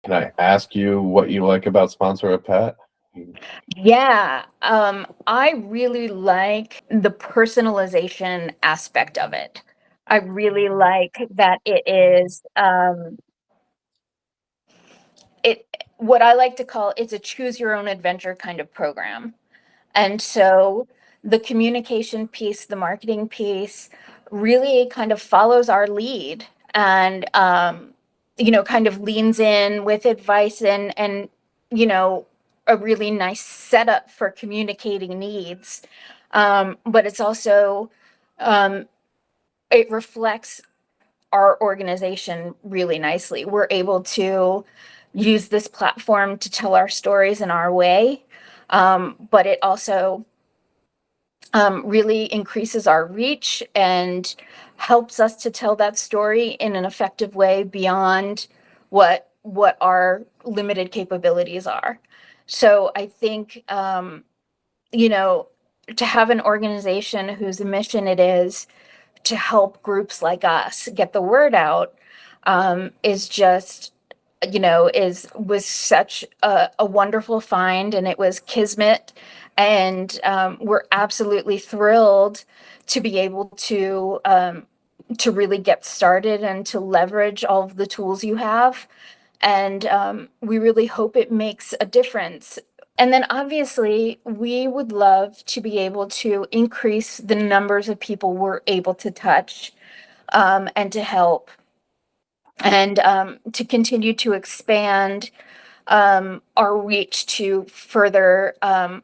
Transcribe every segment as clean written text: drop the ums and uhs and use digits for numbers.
Can I ask you what you like about Sponsor a Pet? Yeah, I really like the personalization aspect of it. I really like that it is it what I like to call it's a choose your own adventure kind of program. And so the communication piece, the marketing piece really kind of follows our lead and kind of leans in with advice and you know, a really nice setup for communicating needs. But it's also um, it reflects our organization really nicely. We're able to use this platform to tell our stories in our way, but it also really increases our reach and helps us to tell that story in an effective way beyond what our limited capabilities are. So I think you know to have an organization whose mission it is to help groups like us get the word out is just is was such a wonderful find, and it was kismet, and we're absolutely thrilled to be able to really get started and to leverage all of the tools you have, and we really hope it makes a difference. And then obviously, we would love to be able to increase the numbers of people we're able to touch and to help and to continue to expand our reach to further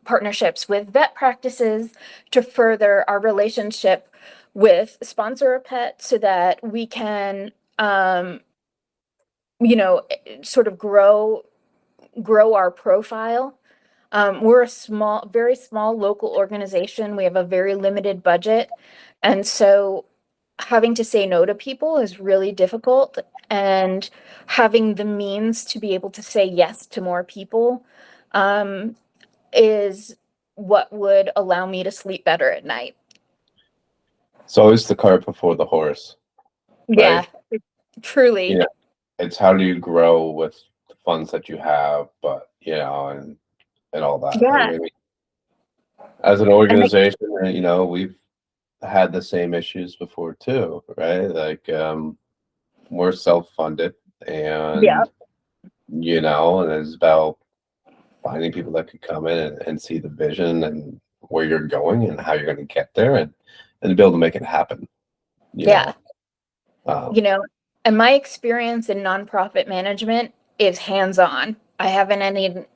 partnerships with vet practices, to further our relationship with Sponsor a Pet so that we can, sort of grow our profile. We're a very small local organization. We have a very limited budget. And so having to say no to people is really difficult. And having the means to be able to say yes to more people um, is what would allow me to sleep better at night. It's always the cart before the horse, Yeah, right? You truly. know, it's how do you grow with the funds that you have, but and all that. Right? Yeah. I mean, as an And like, organization, we've had the same issues before too, right? Like we're self-funded, yeah, and and it's about finding people that could come in and see the vision and where you're going and how you're going to get there, and be able to make it happen. You yeah. know, um, you know and my experience in nonprofit management is hands-on. I haven't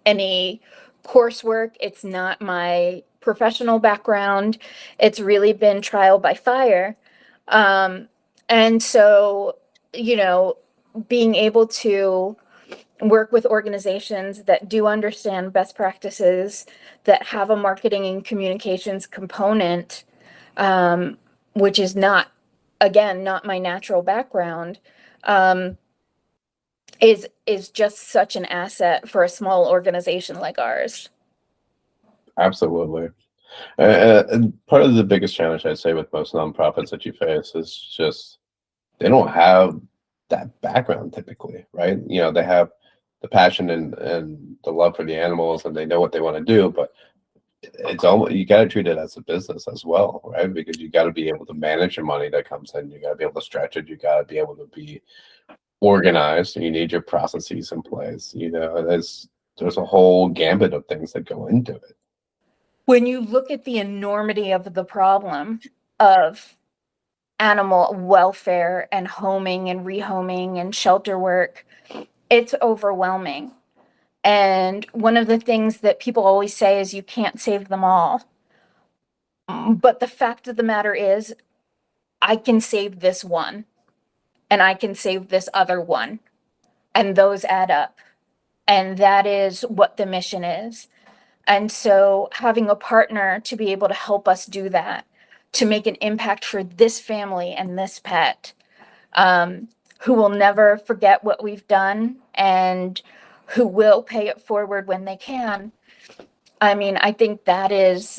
any coursework. It's not my professional background. It's really been trial by fire. And so you know being able to work with organizations that do understand best practices, that have a marketing and communications component, um, which is not, again, not my natural background, um, is just such an asset for a small organization like ours. Absolutely. And part of the biggest challenge I'd say with most nonprofits that you face is just they don't have that background typically, right? They have the passion and the love for the animals, and they know what they want to do, but it's almost you got to treat it as a business as well, right? Because you got to be able to manage your money that comes in. You got to be able to stretch it. You got to be able to be organized. And you need your processes in place. There's a whole gambit of things that go into it. When you look at the enormity of the problem of animal welfare and homing and rehoming and shelter work, it's overwhelming. And one of the things that people always say is you can't save them all. But the fact of the matter is, I can save this one and I can save this other one, and those add up. And that is what the mission is. And so having a partner to be able to help us do that, to make an impact for this family and this pet, um, who will never forget what we've done and who will pay it forward when they can. I mean, I think that's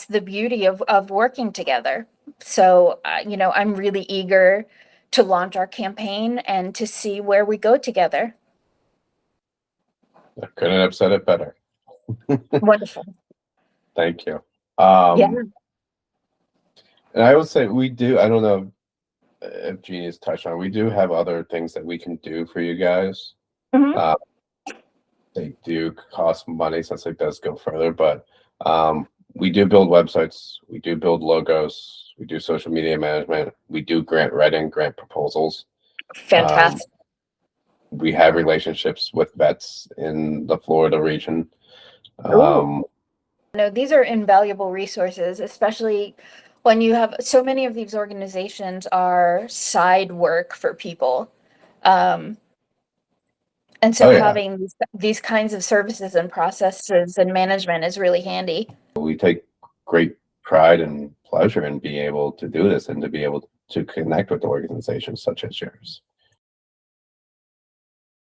the beauty of working together. So, I'm really eager to launch our campaign and to see where we go together. I couldn't have said it better. Wonderful. Thank you. Yeah. And I would say we do, I don't know if Jeannie's touched on, we do have other things that we can do for you guys. Mhm. They do cost money since it does go further, but we do build websites, we do build logos, we do social media management, we do grant writing, grant proposals. Fantastic. We have relationships with vets in the Florida region. No, these are invaluable resources, especially when you have so many of these organizations are side work for people. And so Oh, yeah. having these kinds of services and processes and management is really handy. We take great pride and pleasure in being able to do this and to be able to connect with organizations such as yours.